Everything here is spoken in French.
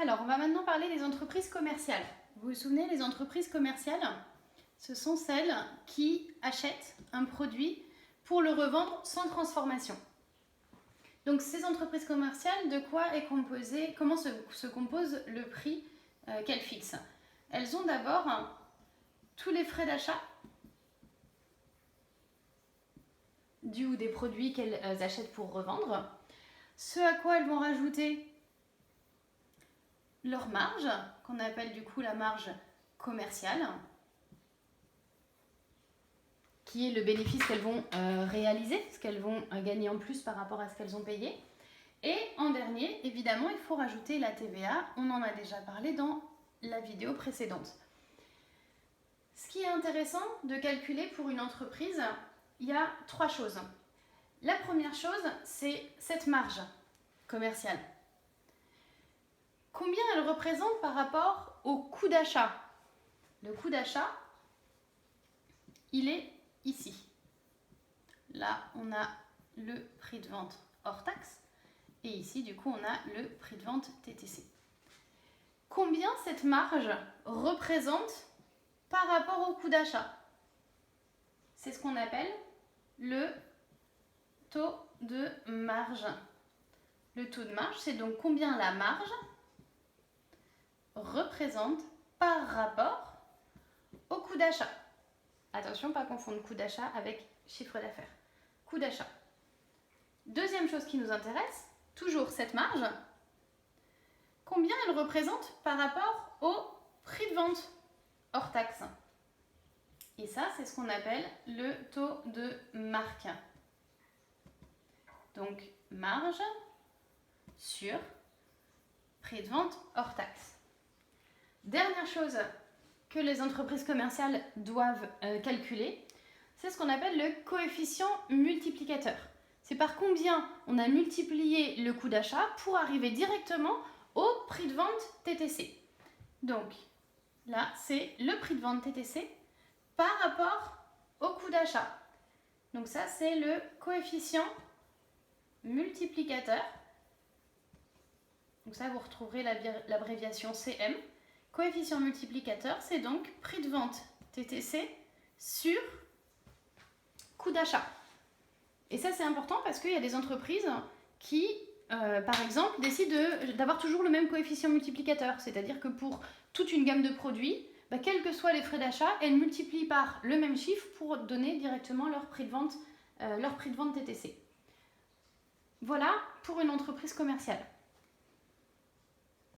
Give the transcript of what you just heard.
Alors, on va maintenant parler des entreprises commerciales. Vous vous souvenez, les entreprises commerciales, ce sont celles qui achètent un produit pour le revendre sans transformation. Donc, ces entreprises commerciales, de quoi est composé, comment se compose le prix qu'elles fixent? Elles ont d'abord tous les frais d'achat dus ou des produits qu'elles achètent pour revendre, ce à quoi elles vont rajouter leur marge, qu'on appelle du coup la marge commerciale, qui est le bénéfice qu'elles vont réaliser, ce qu'elles vont gagner en plus par rapport à ce qu'elles ont payé. Et en dernier, évidemment, il faut rajouter la TVA, on en a déjà parlé dans la vidéo précédente. Ce qui est intéressant de calculer pour une entreprise, il y a 3 choses. La première chose, c'est cette marge commerciale. Combien elle représente par rapport au coût d'achat? Le coût d'achat, il est ici. Là, on a le prix de vente hors taxe. Et ici, du coup, on a le prix de vente TTC. Combien cette marge représente par rapport au coût d'achat? C'est ce qu'on appelle le taux de marge. Le taux de marge, c'est donc combien la marge représente par rapport au coût d'achat. Attention, pas confondre coût d'achat avec chiffre d'affaires. Coût d'achat. Deuxième chose qui nous intéresse, toujours cette marge, combien elle représente par rapport au prix de vente hors taxe. Et ça, c'est ce qu'on appelle le taux de marque. Donc, marge sur prix de vente hors taxe. Dernière chose que les entreprises commerciales doivent calculer, c'est ce qu'on appelle le coefficient multiplicateur. C'est par combien on a multiplié le coût d'achat pour arriver directement au prix de vente TTC. Donc, là, c'est le prix de vente TTC par rapport au coût d'achat. Donc ça, c'est le coefficient multiplicateur. Donc ça, vous retrouverez l'abréviation CM. Coefficient multiplicateur, c'est donc prix de vente TTC sur coût d'achat. Et ça, c'est important parce qu'il y a des entreprises qui, par exemple, décident d'avoir toujours le même coefficient multiplicateur. C'est-à-dire que pour toute une gamme de produits, quels que soient les frais d'achat, elles multiplient par le même chiffre pour donner directement leur prix de vente TTC. Voilà pour une entreprise commerciale.